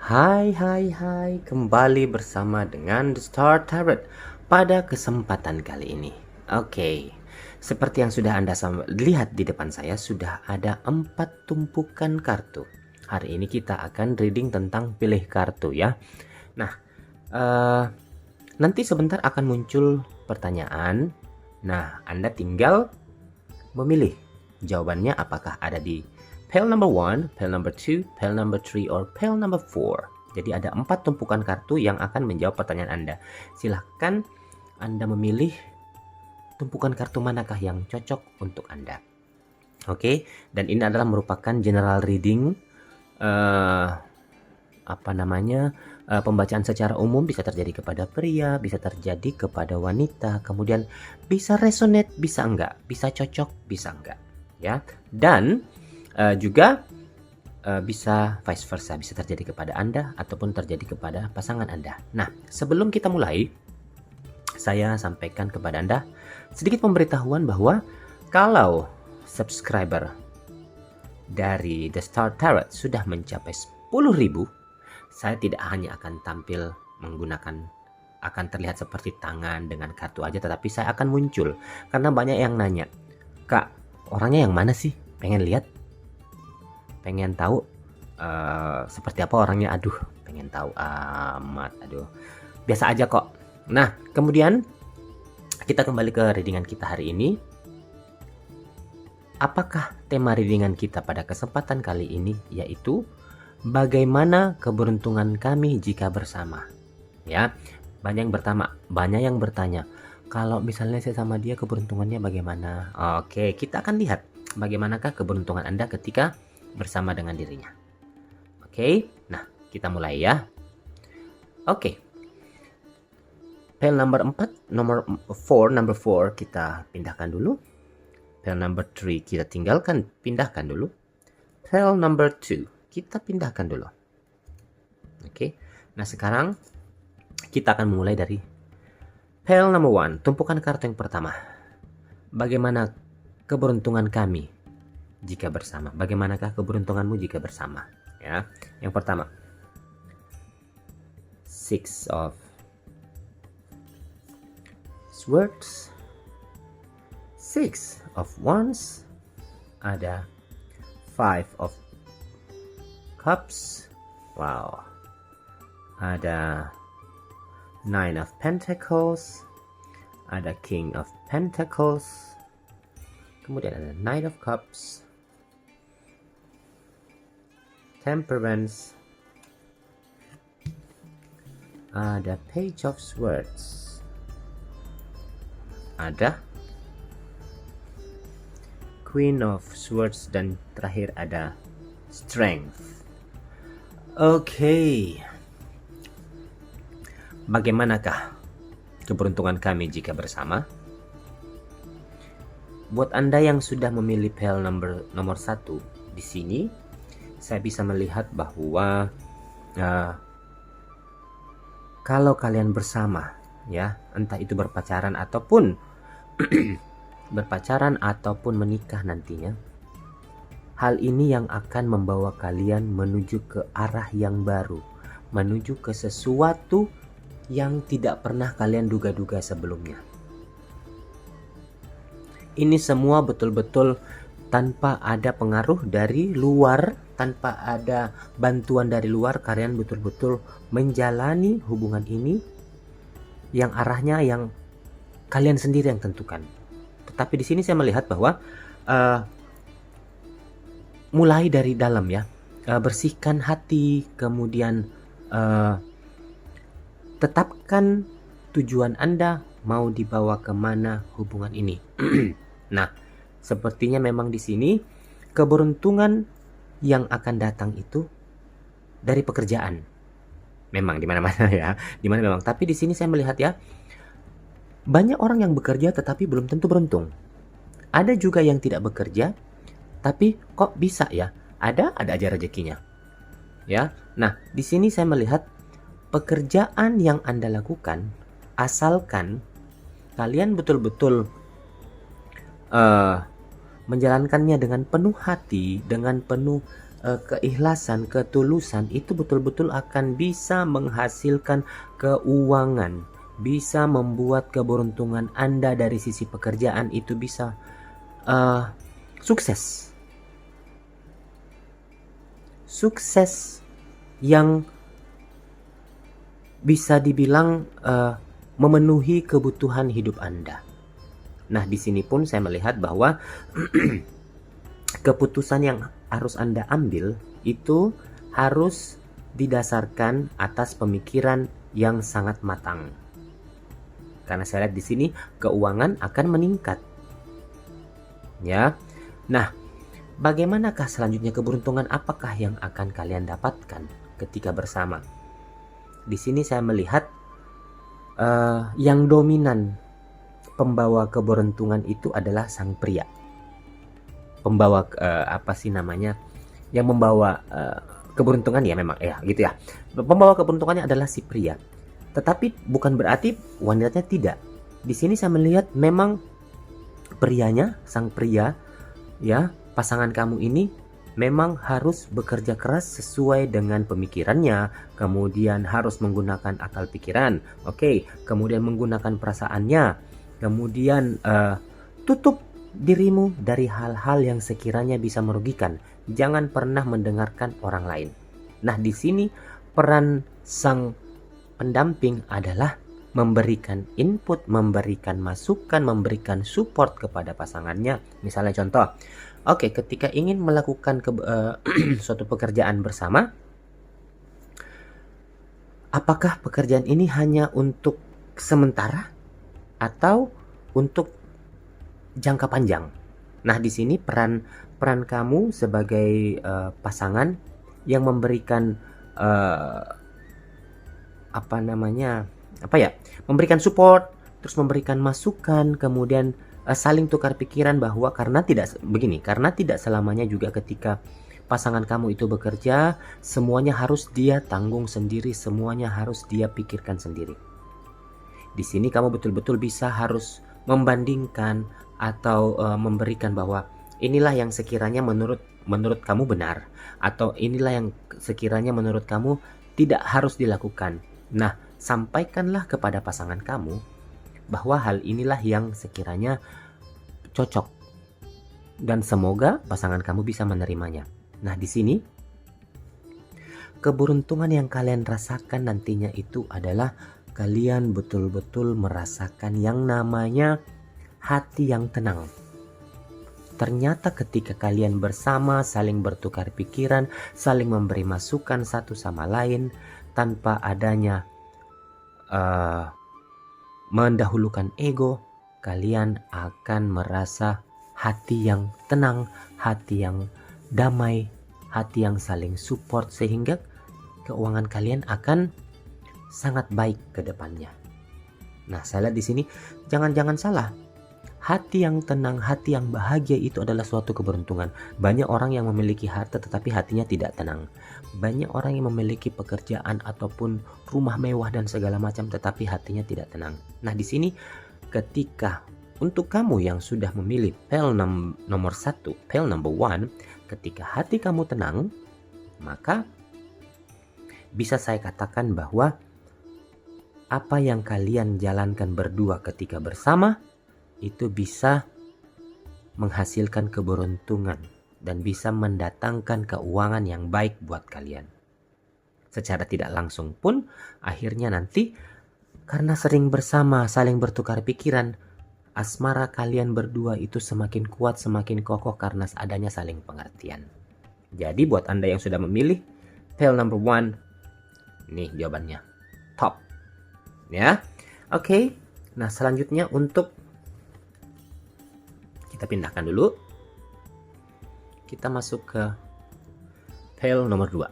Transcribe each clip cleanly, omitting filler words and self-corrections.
Hai, kembali bersama dengan The Star Tarot pada kesempatan kali ini. Oke, seperti yang sudah Anda lihat di depan saya, sudah ada 4 tumpukan kartu. Hari ini kita akan reading tentang pilih kartu ya. Nah, nanti sebentar akan muncul pertanyaan. Nah, Anda tinggal memilih jawabannya apakah ada di pile number 1, pile number 2, pile number 3, or pile number 4. Jadi ada 4 tumpukan kartu yang akan menjawab pertanyaan Anda. Silahkan Anda memilih tumpukan kartu manakah yang cocok untuk Anda. Oke, dan ini adalah merupakan general reading, pembacaan secara umum, bisa terjadi kepada pria, bisa terjadi kepada wanita, kemudian bisa resonate, bisa enggak, bisa cocok, bisa enggak, ya. Dan juga bisa vice versa, bisa terjadi kepada Anda ataupun terjadi kepada pasangan Anda. Nah, sebelum kita mulai, saya sampaikan kepada Anda sedikit pemberitahuan bahwa kalau subscriber dari The Star Tarot sudah mencapai 10.000, saya tidak hanya akan tampil akan terlihat seperti tangan dengan kartu aja, tetapi saya akan muncul. Karena banyak yang nanya, "Kak, orangnya yang mana sih? Pengen lihat, pengen tahu seperti apa orangnya." Aduh, pengen tahu amat. Aduh, biasa aja kok. Nah, kemudian kita kembali ke readingan kita hari ini. Apakah tema readingan kita pada kesempatan kali ini? Yaitu bagaimana keberuntungan kami jika bersama. Ya, banyak yang bertanya, kalau misalnya saya sama dia keberuntungannya bagaimana? Oke, kita akan lihat bagaimanakah keberuntungan Anda ketika bersama dengan dirinya. Oke, nah kita mulai ya. Oke, pile number 4, number 4 kita pindahkan dulu. Pile number 3 kita pindahkan dulu. Pile number 2 kita pindahkan dulu. Oke, nah sekarang kita akan mulai dari pile number 1, tumpukan kartu yang pertama. Bagaimana keberuntungan kami jika bersama? Bagaimanakah keberuntunganmu jika bersama? Ya, yang pertama, 6 of Swords, 6 of Wands, ada 5 of Cups, wow, ada 9 of Pentacles, ada King of Pentacles, kemudian ada Knight of Cups, Temperance, ada Page of Swords, ada Queen of Swords, dan terakhir ada Strength. Oke, bagaimanakah keberuntungan kami jika bersama? Buat Anda yang sudah memilih pile nomor 1 di sini, saya bisa melihat bahwa kalau kalian bersama, ya, entah itu berpacaran ataupun menikah nantinya, hal ini yang akan membawa kalian menuju ke arah yang baru, menuju ke sesuatu yang tidak pernah kalian duga-duga sebelumnya. Ini semua betul-betul tanpa ada pengaruh dari luar, tanpa ada bantuan dari luar. Kalian betul-betul menjalani hubungan ini yang arahnya yang kalian sendiri yang tentukan. Tetapi di sini saya melihat bahwa mulai dari dalam, ya, bersihkan hati, kemudian tetapkan tujuan Anda mau dibawa kemana hubungan ini. Nah, sepertinya memang di sini keberuntungan yang akan datang itu dari pekerjaan. Memang di mana-mana ya, di mana memang. Tapi di sini saya melihat, ya, banyak orang yang bekerja tetapi belum tentu beruntung. Ada juga yang tidak bekerja tapi kok bisa, ya, ada aja rezekinya. Ya. Nah, di sini saya melihat pekerjaan yang Anda lakukan, asalkan kalian betul-betul menjalankannya dengan penuh hati, dengan penuh keikhlasan, ketulusan itu betul-betul akan bisa menghasilkan keuangan, bisa membuat keberuntungan Anda dari sisi pekerjaan itu bisa sukses. Sukses yang bisa dibilang memenuhi kebutuhan hidup Anda. Nah, di sini pun saya melihat bahwa keputusan yang harus Anda ambil itu harus didasarkan atas pemikiran yang sangat matang. Karena saya lihat di sini keuangan akan meningkat. Ya. Nah, bagaimanakah selanjutnya keberuntungan apakah yang akan kalian dapatkan ketika bersama? Di sini saya melihat yang dominan pembawa keberuntungan itu adalah sang pria. Pembawa yang membawa keberuntungan ya memang ya gitu ya. Pembawa keberuntungannya adalah si pria. Tetapi bukan berarti wanitanya tidak. Di sini saya melihat memang prianya, sang pria ya, pasangan kamu ini memang harus bekerja keras sesuai dengan pemikirannya, kemudian harus menggunakan akal pikiran, kemudian menggunakan perasaannya, kemudian tutup dirimu dari hal-hal yang sekiranya bisa merugikan. Jangan pernah mendengarkan orang lain. Nah, di sini peran sang pendamping adalah memberikan input, memberikan masukan, memberikan support kepada pasangannya. Misalnya contoh, ketika ingin melakukan suatu pekerjaan bersama, apakah pekerjaan ini hanya untuk sementara atau untuk jangka panjang? Nah, di sini peran kamu sebagai pasangan yang memberikan memberikan support, terus memberikan masukan, kemudian saling tukar pikiran bahwa karena tidak selamanya juga ketika pasangan kamu itu bekerja semuanya harus dia tanggung sendiri, semuanya harus dia pikirkan sendiri. Di sini kamu betul-betul bisa harus membandingkan atau memberikan bahwa inilah yang sekiranya menurut kamu benar, atau inilah yang sekiranya menurut kamu tidak harus dilakukan. Nah, sampaikanlah kepada pasangan kamu bahwa hal inilah yang sekiranya cocok dan semoga pasangan kamu bisa menerimanya. Nah, di sini keberuntungan yang kalian rasakan nantinya itu adalah kalian betul-betul merasakan yang namanya hati yang tenang. Ternyata ketika kalian bersama saling bertukar pikiran, saling memberi masukan satu sama lain tanpa adanya mendahulukan ego, kalian akan merasa hati yang tenang, hati yang damai, hati yang saling support, sehingga keuangan kalian akan sangat baik ke depannya. Nah, saya lihat di sini jangan salah. Hati yang tenang, hati yang bahagia itu adalah suatu keberuntungan. Banyak orang yang memiliki harta tetapi hatinya tidak tenang. Banyak orang yang memiliki pekerjaan ataupun rumah mewah dan segala macam tetapi hatinya tidak tenang. Nah, di sini ketika untuk kamu yang sudah memilih PEL nomor 1, PEL number 1, ketika hati kamu tenang, maka bisa saya katakan bahwa apa yang kalian jalankan berdua ketika bersama itu bisa menghasilkan keberuntungan dan bisa mendatangkan keuangan yang baik buat kalian. Secara tidak langsung pun akhirnya nanti karena sering bersama, saling bertukar pikiran, asmara kalian berdua itu semakin kuat, semakin kokoh karena adanya saling pengertian. Jadi buat Anda yang sudah memilih PEL number 1, nih jawabannya. Top. Ya. Nah, selanjutnya untuk kita pindahkan dulu. Kita masuk ke PEL nomor 2.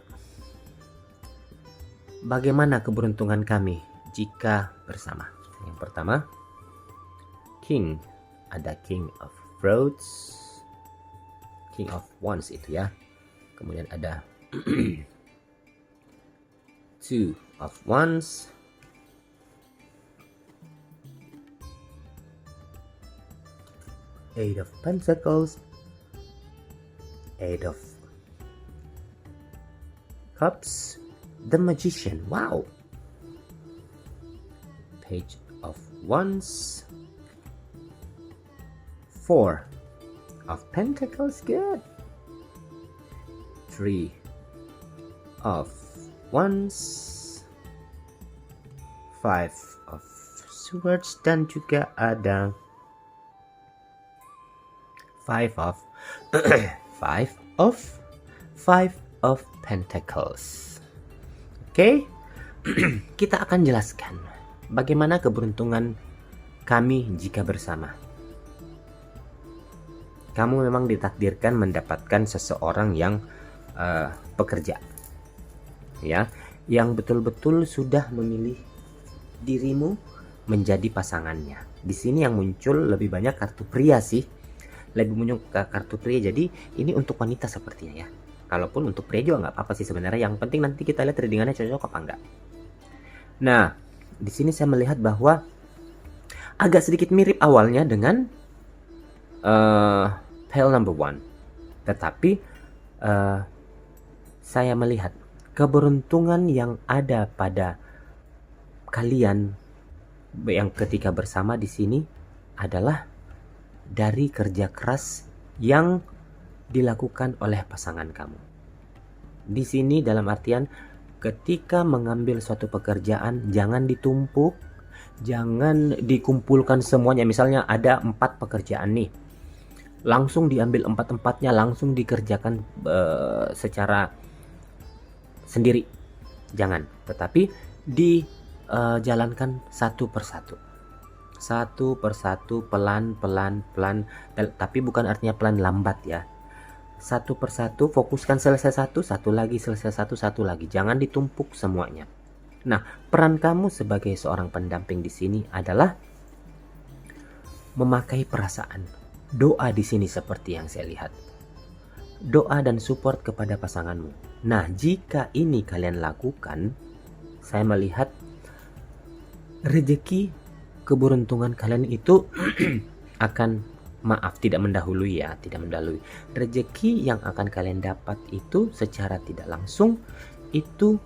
Bagaimana keberuntungan kami jika bersama? Yang pertama, King. Ada King of Roads, King of Wands itu ya. Kemudian ada Two of Wands, Eight of Pentacles, Eight of Cups, the Magician. Wow. Page of Wands, Four of Pentacles. Good. Three of Wands, Five of Swords, dan juga ada Five of Pentacles. Oke, kita akan jelaskan bagaimana keberuntungan kami jika bersama. Kamu memang ditakdirkan mendapatkan seseorang yang pekerja, ya, yang betul-betul sudah memilih dirimu menjadi pasangannya. Di sini yang muncul lebih banyak kartu pria sih, lebih muncul kartu pria. Jadi ini untuk wanita sepertinya ya. Kalaupun untuk pria juga nggak apa-apa sih sebenarnya. Yang penting nanti kita lihat readingannya cocok apa enggak. Nah, di sini saya melihat bahwa agak sedikit mirip awalnya dengan Pile number 1. Tetapi saya melihat keberuntungan yang ada pada kalian yang ketika bersama di sini adalah dari kerja keras yang dilakukan oleh pasangan kamu. Di sini dalam artian ketika mengambil suatu pekerjaan jangan ditumpuk, jangan dikumpulkan semuanya. Misalnya ada 4 pekerjaan nih, langsung diambil 4-4-nya, langsung dikerjakan secara sendiri. Jangan, tetapi dijalankan satu persatu. Satu persatu, pelan-pelan, tapi bukan artinya pelan lambat ya. Satu persatu, fokuskan selesai satu lagi, selesai satu lagi. Jangan ditumpuk semuanya. Nah, peran kamu sebagai seorang pendamping di sini adalah memakai perasaan. Doa di sini seperti yang saya lihat. Doa dan support kepada pasanganmu. Nah, jika ini kalian lakukan, saya melihat rezeki keberuntungan kalian itu akan, tidak mendahului. Rezeki yang akan kalian dapat itu secara tidak langsung itu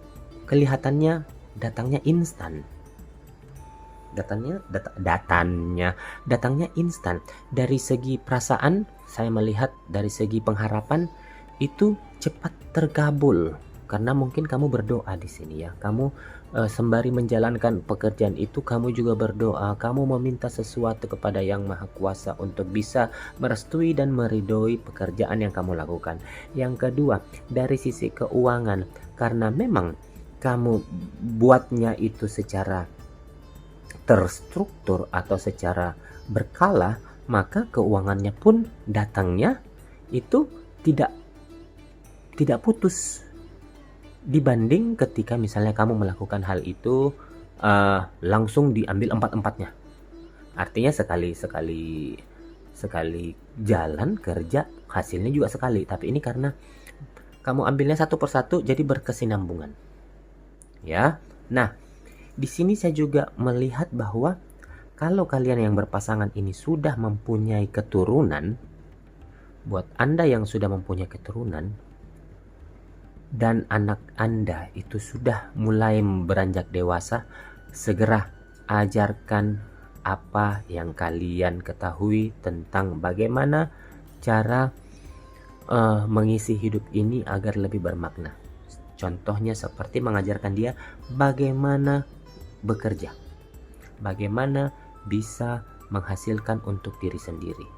kelihatannya datangnya instan. Datangnya instan. Dari segi perasaan saya melihat, dari segi pengharapan itu cepat terkabul karena mungkin kamu berdoa di sini ya. Kamu sembari menjalankan pekerjaan itu kamu juga berdoa, kamu meminta sesuatu kepada Yang Maha Kuasa untuk bisa merestui dan meridhoi pekerjaan yang kamu lakukan. Yang kedua, dari sisi keuangan, karena memang kamu buatnya itu secara terstruktur atau secara berkala, maka keuangannya pun datangnya itu tidak putus. Dibanding ketika misalnya kamu melakukan hal itu langsung diambil 4-4-nya. Artinya sekali jalan kerja hasilnya juga sekali. Tapi ini karena kamu ambilnya satu persatu jadi berkesinambungan. Ya. Nah, di sini saya juga melihat bahwa kalau kalian yang berpasangan ini sudah mempunyai keturunan, buat Anda yang sudah mempunyai keturunan dan anak Anda itu sudah mulai beranjak dewasa, segera ajarkan apa yang kalian ketahui tentang bagaimana cara mengisi hidup ini agar lebih bermakna. Contohnya seperti mengajarkan dia bagaimana bekerja, bagaimana bisa menghasilkan untuk diri sendiri.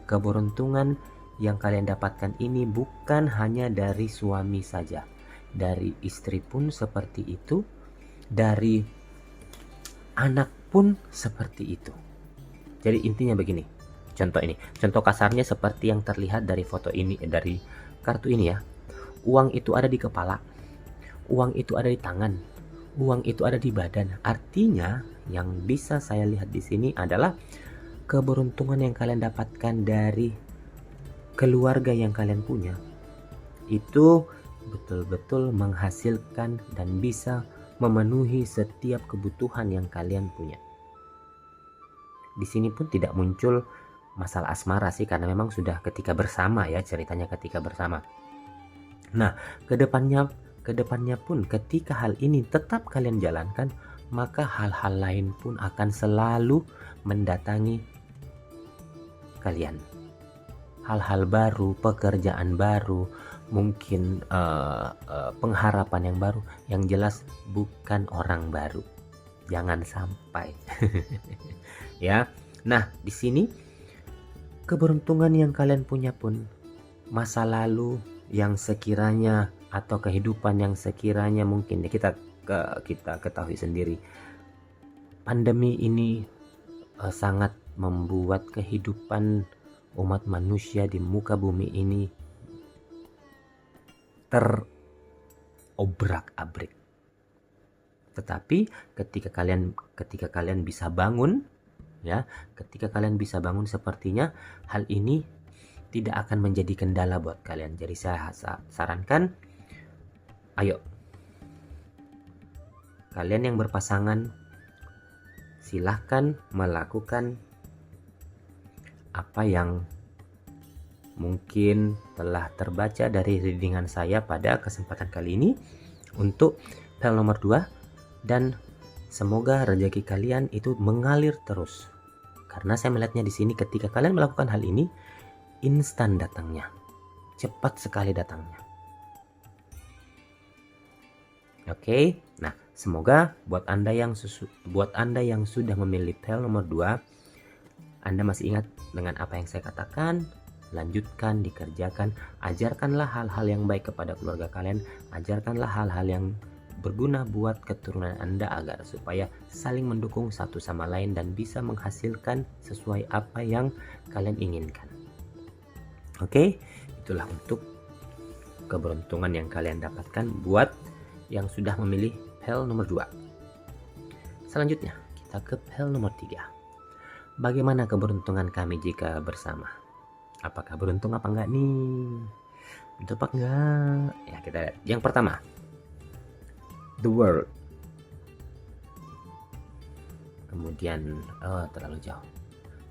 Keberuntungan yang kalian dapatkan ini bukan hanya dari suami saja, dari istri pun seperti itu, dari anak pun seperti itu. Jadi intinya begini, contoh kasarnya seperti yang terlihat dari foto ini, dari kartu ini ya. Uang itu ada di kepala, uang itu ada di tangan, uang itu ada di badan. Artinya yang bisa saya lihat di sini adalah keberuntungan yang kalian dapatkan dari keluarga yang kalian punya itu betul-betul menghasilkan dan bisa memenuhi setiap kebutuhan yang kalian punya. Di sini pun tidak muncul masalah asmara sih, karena memang sudah ketika bersama ya, ceritanya ketika bersama. Nah, kedepannya pun ketika hal ini tetap kalian jalankan, maka hal-hal lain pun akan selalu mendatangi kalian. Hal-hal baru, pekerjaan baru, mungkin pengharapan yang baru, yang jelas bukan orang baru. Jangan sampai. Ya. Nah, di sini keberuntungan yang kalian punya pun masa lalu yang sekiranya atau kehidupan yang sekiranya mungkin kita ketahui sendiri, pandemi ini sangat membuat kehidupan umat manusia di muka bumi ini terobrak-abrik. Tetapi ketika kalian bisa bangun, ya, ketika kalian bisa bangun, sepertinya hal ini tidak akan menjadi kendala buat kalian. Jadi saya sarankan, ayo kalian yang berpasangan silahkan melakukan apa yang mungkin telah terbaca dari readingan saya pada kesempatan kali ini untuk pel nomor 2, dan semoga rezeki kalian itu mengalir terus. Karena saya melihatnya di sini ketika kalian melakukan hal ini, instan datangnya, cepat sekali datangnya. Oke, nah semoga buat anda yang sudah memilih pel nomor 2, Anda masih ingat dengan apa yang saya katakan. Lanjutkan, dikerjakan, ajarkanlah hal-hal yang baik kepada keluarga kalian, ajarkanlah hal-hal yang berguna buat keturunan Anda agar supaya saling mendukung satu sama lain dan bisa menghasilkan sesuai apa yang kalian inginkan. Oke, itulah untuk keberuntungan yang kalian dapatkan buat yang sudah memilih pel nomor 2. Selanjutnya kita ke pel nomor 3. Bagaimana keberuntungan kami jika bersama? Apakah beruntung apa enggak nih? Beruntung apa enggak? Ya, kita lihat. Yang pertama, the world. Kemudian terlalu jauh.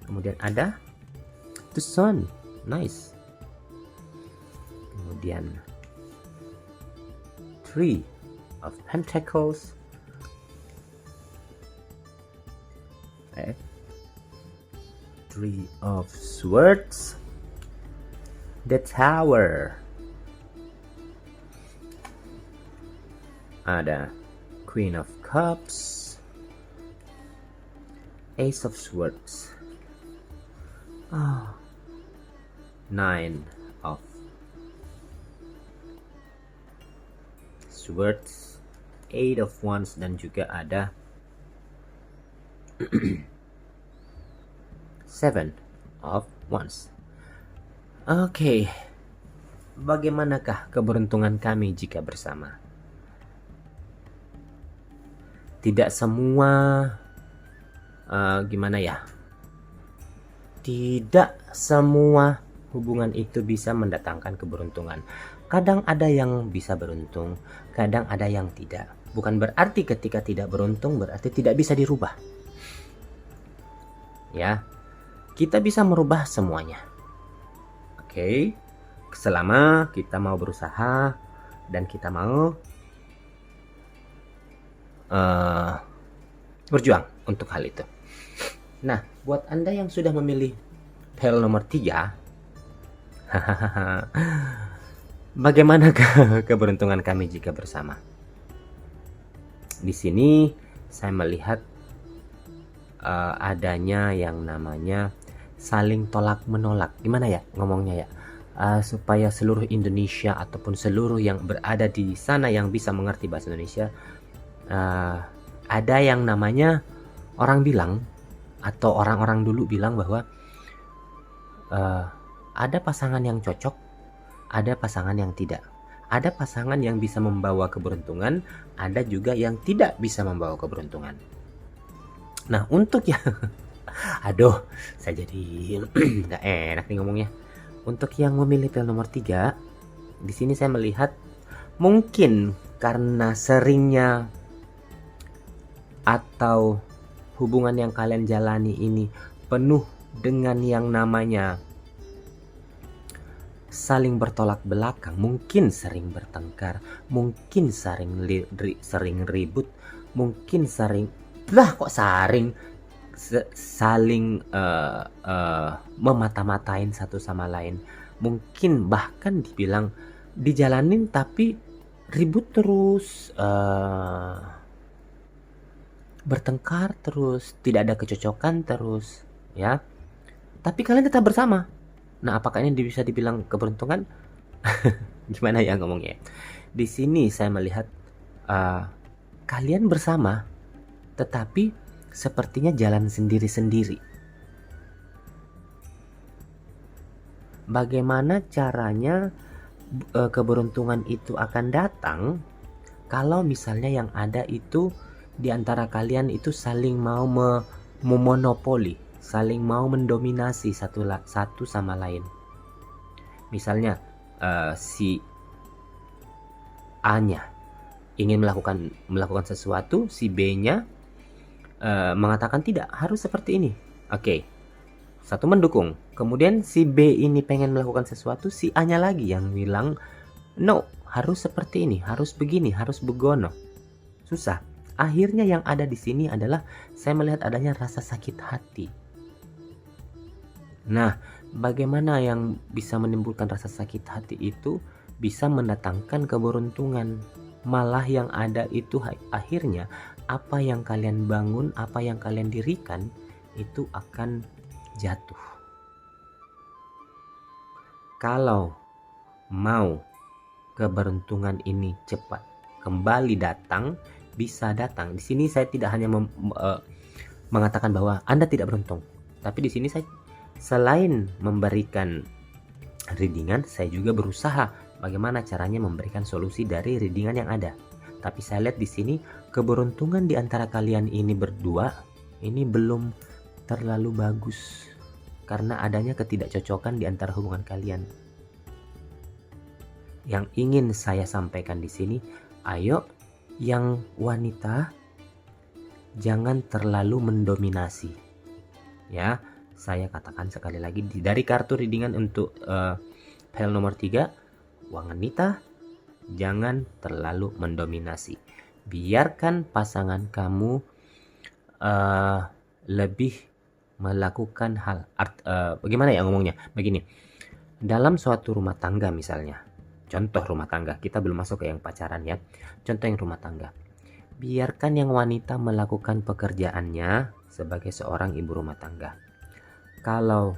Kemudian ada the sun. Nice. Kemudian Three of Pentacles. Three of Swords. The Tower. Ada Queen of Cups. Ace of Swords. Nine of Swords. Eight of Wands, dan juga ada Seven of Wands. Oke, bagaimanakah keberuntungan kami jika bersama? Tidak semua gimana ya? Tidak semua hubungan itu bisa mendatangkan keberuntungan. Kadang ada yang bisa beruntung, kadang ada yang tidak. Bukan berarti ketika tidak beruntung berarti tidak bisa dirubah. Ya, kita bisa merubah semuanya. Oke, selama kita mau berusaha dan kita mau berjuang untuk hal itu. Nah, buat Anda yang sudah memilih pel nomor 3, bagaimana keberuntungan kami jika bersama? Di sini saya melihat adanya yang namanya saling tolak menolak. Gimana ya ngomongnya ya? Supaya seluruh Indonesia ataupun seluruh yang berada di sana yang bisa mengerti bahasa Indonesia, ada yang namanya orang bilang atau orang-orang dulu bilang bahwa ada pasangan yang cocok, ada pasangan yang tidak. Ada pasangan yang bisa membawa keberuntungan, ada juga yang tidak bisa membawa keberuntungan. Nah, untuk yang aduh, saya jadi nggak enak nih ngomongnya. Untuk yang memilih pel nomor 3, di sini saya melihat mungkin karena seringnya atau hubungan yang kalian jalani ini penuh dengan yang namanya saling bertolak belakang, mungkin sering bertengkar, mungkin sering ribut, mungkin saling memata-matain satu sama lain, mungkin bahkan dibilang dijalanin tapi ribut terus, bertengkar terus, tidak ada kecocokan terus, ya. Tapi kalian tetap bersama. Nah, apakah ini bisa dibilang keberuntungan? Gimana ya ngomongnya? Di sini saya melihat kalian bersama, tetapi sepertinya jalan sendiri-sendiri. Bagaimana caranya keberuntungan itu akan datang kalau misalnya yang ada itu di antara kalian itu saling mau memonopoli, saling mau mendominasi satu sama lain. Misalnya si A-nya ingin melakukan sesuatu, si B-nya mengatakan tidak, harus seperti ini. Oke. Satu mendukung. Kemudian si B ini pengen melakukan sesuatu, si A-nya lagi yang bilang no, harus seperti ini, harus begini, harus begono. Susah. Akhirnya yang ada di sini adalah saya melihat adanya rasa sakit hati. Nah, bagaimana yang bisa menimbulkan rasa sakit hati itu bisa mendatangkan keberuntungan. Malah yang ada itu akhirnya apa yang kalian bangun, apa yang kalian dirikan itu akan jatuh. Kalau mau keberuntungan ini cepat kembali datang, bisa datang. Di sini saya tidak hanya mengatakan bahwa Anda tidak beruntung, tapi di sini saya selain memberikan readingan, saya juga berusaha bagaimana caranya memberikan solusi dari readingan yang ada. Tapi saya lihat di sini keberuntungan di antara kalian ini berdua ini belum terlalu bagus karena adanya ketidakcocokan di antara hubungan kalian. Yang ingin saya sampaikan di sini, ayo yang wanita jangan terlalu mendominasi. Ya, saya katakan sekali lagi dari kartu readingan untuk file nomor 3, wanita jangan terlalu mendominasi. Biarkan pasangan kamu lebih melakukan hal bagaimana ya ngomongnya? Begini. Dalam suatu rumah tangga misalnya, contoh rumah tangga, kita belum masuk ke yang pacaran ya. Contoh yang rumah tangga. Biarkan yang wanita melakukan pekerjaannya sebagai seorang ibu rumah tangga. Kalau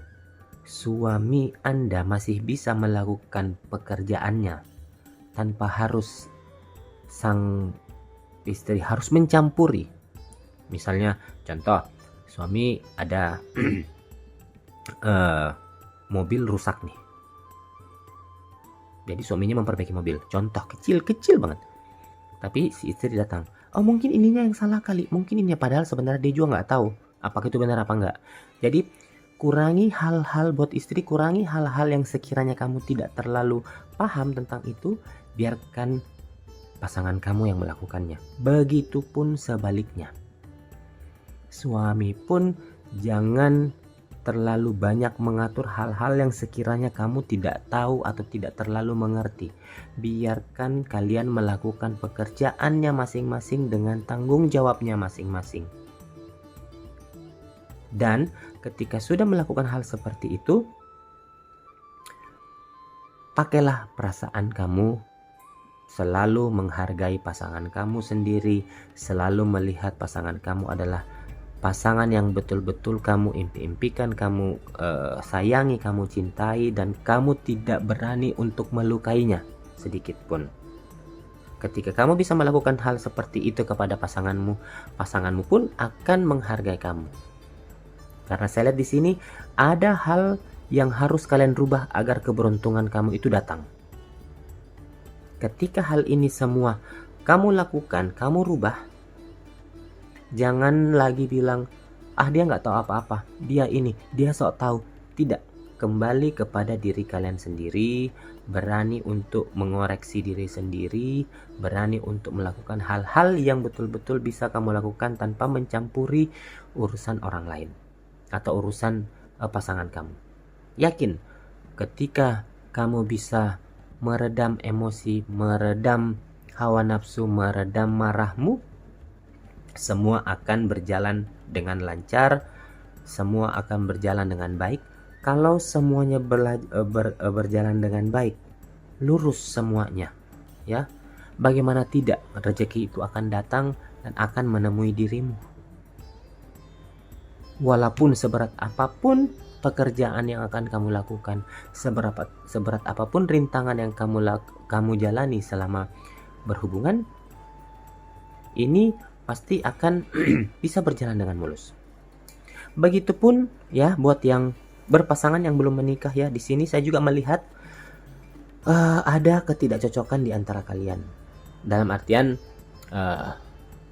suami Anda masih bisa melakukan pekerjaannya tanpa harus sang istri harus mencampuri. Misalnya contoh, suami ada mobil rusak nih. Jadi suaminya memperbaiki mobil. Contoh kecil banget. Tapi si istri datang. Oh mungkin ininya yang salah kali. Mungkin ininya. Padahal sebenarnya dia juga nggak tahu apakah itu benar apa enggak. Jadi kurangi hal-hal buat istri. Kurangi hal-hal yang sekiranya kamu tidak terlalu paham tentang itu. Biarkan pasangan kamu yang melakukannya. Begitupun sebaliknya. Suami pun jangan terlalu banyak mengatur hal-hal yang sekiranya kamu tidak tahu atau tidak terlalu mengerti. Biarkan kalian melakukan pekerjaannya masing-masing dengan tanggung jawabnya masing-masing. Dan ketika sudah melakukan hal seperti itu, pakailah perasaan kamu, selalu menghargai pasangan kamu sendiri, selalu melihat pasangan kamu adalah pasangan yang betul-betul kamu impi-impikan, kamu sayangi, kamu cintai, dan kamu tidak berani untuk melukainya sedikit pun. Ketika kamu bisa melakukan hal seperti itu kepada pasanganmu, pasanganmu pun akan menghargai kamu. Karena saya lihat di sini ada hal yang harus kalian rubah agar keberuntungan kamu itu datang. Ketika hal ini semua kamu lakukan, kamu rubah, jangan lagi bilang, dia nggak tahu apa-apa, dia sok tahu. Tidak, kembali kepada diri kalian sendiri, berani untuk mengoreksi diri sendiri, berani untuk melakukan hal-hal yang betul-betul bisa kamu lakukan tanpa mencampuri urusan orang lain atau urusan pasangan kamu. Yakin, ketika kamu bisa meredam emosi, meredam hawa nafsu, meredam marahmu, semua akan berjalan dengan lancar, semua akan berjalan dengan baik. Kalau semuanya berjalan dengan baik, lurus semuanya, ya. Bagaimana tidak, rezeki itu akan datang dan akan menemui dirimu. Walaupun seberat apapun pekerjaan yang akan kamu lakukan, seberat apapun rintangan yang kamu jalani selama berhubungan, ini pasti akan bisa berjalan dengan mulus. Begitupun ya buat yang berpasangan yang belum menikah ya. Di sini saya juga melihat ada ketidakcocokan di antara kalian. Dalam artian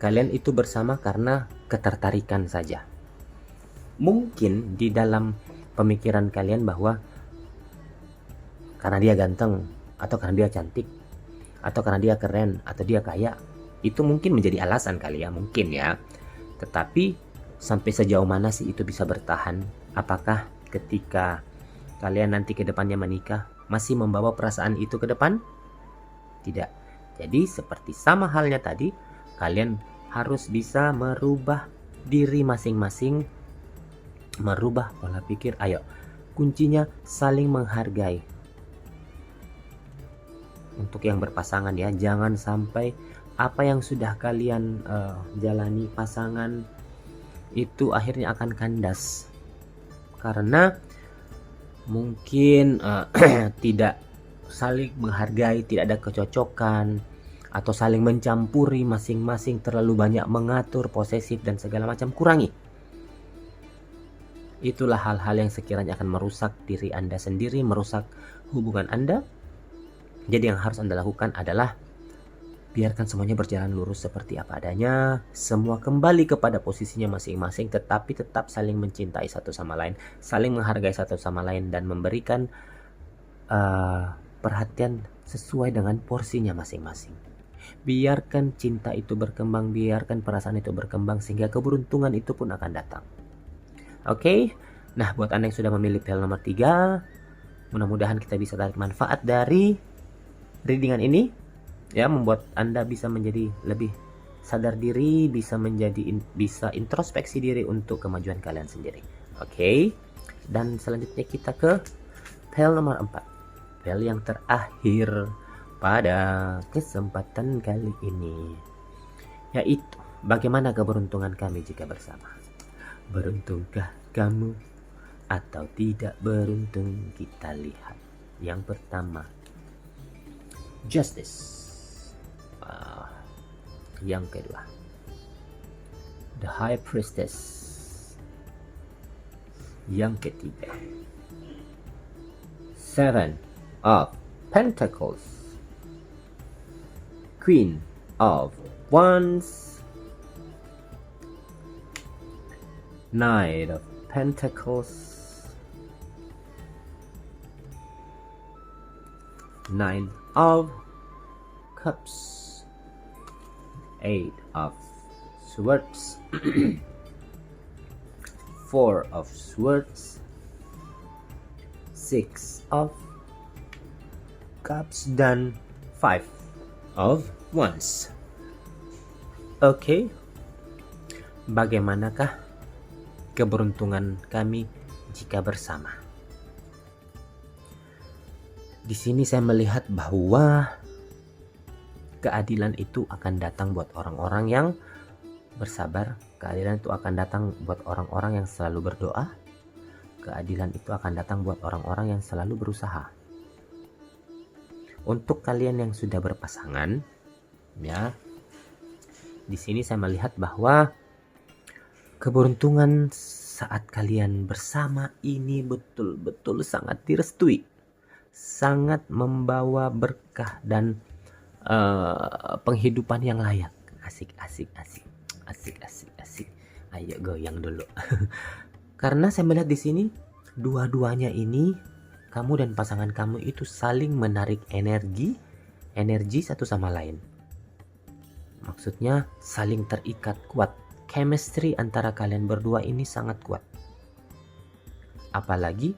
kalian itu bersama karena ketertarikan saja. Mungkin di dalam pemikiran kalian bahwa karena dia ganteng, atau karena dia cantik, atau karena dia keren, atau dia kaya, itu mungkin menjadi alasan kali ya, mungkin ya. Tetapi sampai sejauh mana sih itu bisa bertahan? Apakah ketika kalian nanti ke depannya menikah masih membawa perasaan itu ke depan? Tidak. Jadi seperti sama halnya tadi, kalian harus bisa merubah diri masing-masing, merubah pola pikir. Ayo, kuncinya saling menghargai. Untuk yang berpasangan ya, jangan sampai apa yang sudah kalian jalani pasangan itu akhirnya akan kandas karena mungkin tidak saling menghargai, tidak ada kecocokan, atau saling mencampuri masing-masing, terlalu banyak mengatur, posesif dan segala macam. Kurangi. Itulah hal-hal yang sekiranya akan merusak diri Anda sendiri, merusak hubungan Anda. Jadi yang harus Anda lakukan adalah biarkan semuanya berjalan lurus seperti apa adanya. Semua kembali kepada posisinya masing-masing, tetapi tetap saling mencintai satu sama lain, saling menghargai satu sama lain, dan memberikan perhatian sesuai dengan porsinya masing-masing. Biarkan cinta itu berkembang, biarkan perasaan itu berkembang, sehingga keberuntungan itu pun akan datang. Oke? Nah, buat Anda yang sudah memilih PL nomor 3, mudah-mudahan kita bisa tarik manfaat dari readingan ini, ya, membuat Anda bisa menjadi lebih sadar diri, bisa introspeksi diri untuk kemajuan kalian sendiri. Oke? Dan selanjutnya kita ke PL nomor 4. PL yang terakhir pada kesempatan kali ini, yaitu bagaimana keberuntungan kami jika bersama. Beruntungkah kamu atau tidak beruntung? Kita lihat. Yang pertama, Justice. Yang kedua, The High Priestess. Yang ketiga, Seven of Pentacles, Queen of Wands, Knight of Pentacles, Nine of Cups, Eight of Swords, Four of Swords, Six of Cups, dan Five of Wands. Oke, bagaimanakah keberuntungan kami jika bersama? Di sini saya melihat bahwa keadilan itu akan datang buat orang-orang yang bersabar. Keadilan itu akan datang buat orang-orang yang selalu berdoa. Keadilan itu akan datang buat orang-orang yang selalu berusaha. Untuk kalian yang sudah berpasangan, ya, di sini saya melihat bahwa keberuntungan saat kalian bersama ini betul-betul sangat direstui, sangat membawa berkah dan penghidupan yang layak. Asik. Ayo goyang dulu. Karena saya melihat di sini dua-duanya ini, kamu dan pasangan kamu itu saling menarik energi satu sama lain. Maksudnya saling terikat kuat. Chemistry antara kalian berdua ini sangat kuat. Apalagi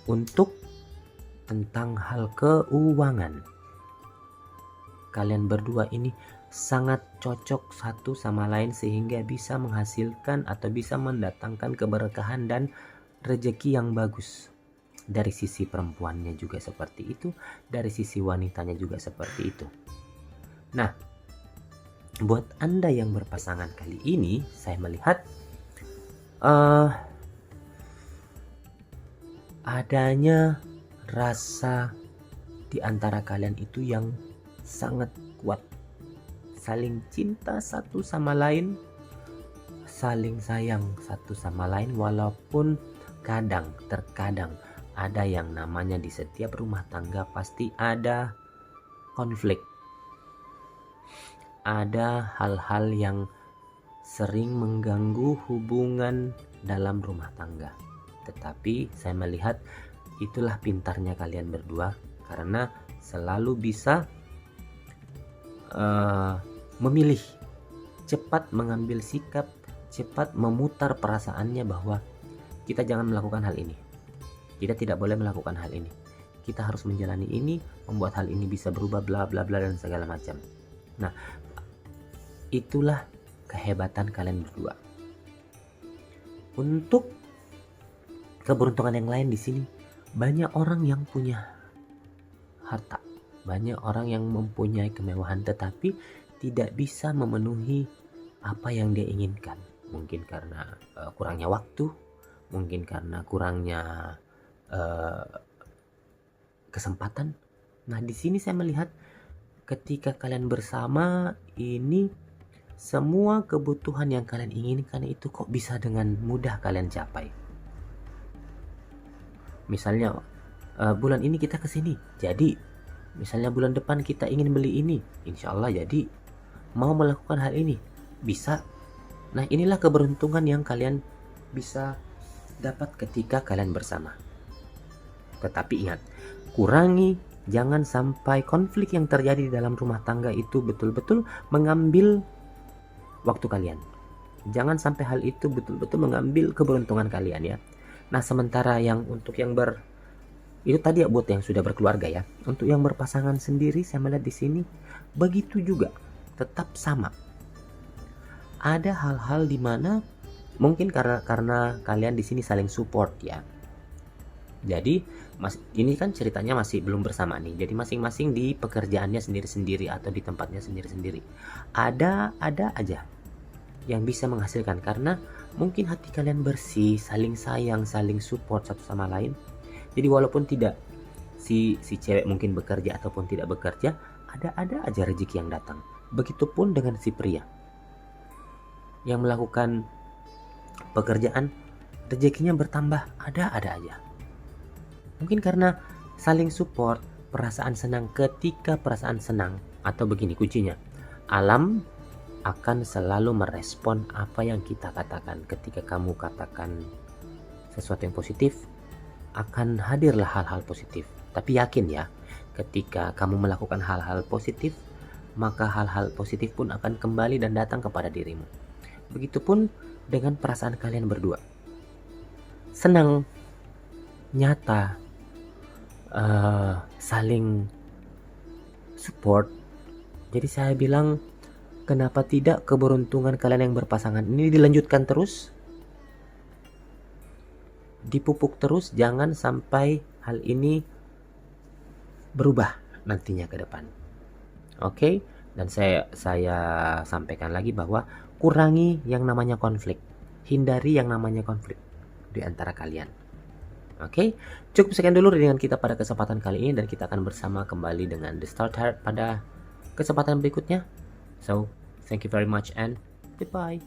untuk tentang hal keuangan. Kalian berdua ini sangat cocok satu sama lain sehingga bisa menghasilkan atau bisa mendatangkan keberkahan dan rezeki yang bagus. Dari sisi perempuannya juga seperti itu, dari sisi wanitanya juga seperti itu. Nah, buat Anda yang berpasangan kali ini, saya melihat adanya rasa di antara kalian itu yang sangat kuat, saling cinta satu sama lain, saling sayang satu sama lain, walaupun terkadang ada yang namanya di setiap rumah tangga pasti ada konflik, ada hal-hal yang sering mengganggu hubungan dalam rumah tangga. Tetapi saya melihat itulah pintarnya kalian berdua, karena selalu bisa memilih, cepat mengambil sikap, cepat memutar perasaannya bahwa kita jangan melakukan hal ini, kita tidak boleh melakukan hal ini, kita harus menjalani ini, membuat hal ini bisa berubah bla bla bla dan segala macam. Nah, itulah kehebatan kalian berdua. Untuk keberuntungan yang lain di sini, banyak orang yang punya harta, banyak orang yang mempunyai kemewahan tetapi tidak bisa memenuhi apa yang dia inginkan. Mungkin karena kurangnya waktu, mungkin karena kurangnya kesempatan. Nah, di sini saya melihat ketika kalian bersama ini, semua kebutuhan yang kalian inginkan itu kok bisa dengan mudah kalian capai. Misalnya bulan ini kita kesini, jadi misalnya bulan depan kita ingin beli ini, insya Allah jadi. Mau melakukan hal ini, bisa. Nah, inilah keberuntungan yang kalian bisa dapat ketika kalian bersama. Tetapi ingat, kurangi, jangan sampai konflik yang terjadi di dalam rumah tangga itu betul-betul mengambil waktu kalian. Jangan sampai hal itu betul-betul mengambil keberuntungan kalian ya. Nah, sementara yang untuk yang itu tadi ya buat yang sudah berkeluarga ya. Untuk yang berpasangan sendiri, saya melihat di sini begitu juga, tetap sama. Ada hal-hal di mana mungkin karena kalian di sini saling support ya. Jadi ini kan ceritanya masih belum bersama nih. Jadi masing-masing di pekerjaannya sendiri-sendiri atau di tempatnya sendiri-sendiri. Ada aja yang bisa menghasilkan karena mungkin hati kalian bersih, saling sayang, saling support satu sama lain. Jadi walaupun tidak si cewek mungkin bekerja ataupun tidak bekerja, ada aja rezeki yang datang. Begitupun dengan si pria yang melakukan pekerjaan, rezekinya bertambah, ada aja. Mungkin karena saling support, perasaan senang. Ketika perasaan senang, atau begini kuncinya, alam akan selalu merespon apa yang kita katakan. Ketika kamu katakan sesuatu yang positif, akan hadirlah hal-hal positif. Tapi yakin ya, ketika kamu melakukan hal-hal positif, maka hal-hal positif pun akan kembali dan datang kepada dirimu. Begitupun dengan perasaan kalian berdua. Senang, nyata, saling support. Jadi saya bilang, kenapa tidak keberuntungan kalian yang berpasangan ini dilanjutkan terus, dipupuk terus, jangan sampai hal ini berubah nantinya ke depan. Oke? Dan saya sampaikan lagi bahwa kurangi yang namanya konflik, hindari yang namanya konflik di antara kalian. Oke, cukup sekian dulu dengan kita pada kesempatan kali ini, dan kita akan bersama kembali dengan The Start Heart pada kesempatan berikutnya. So, thank you very much and goodbye.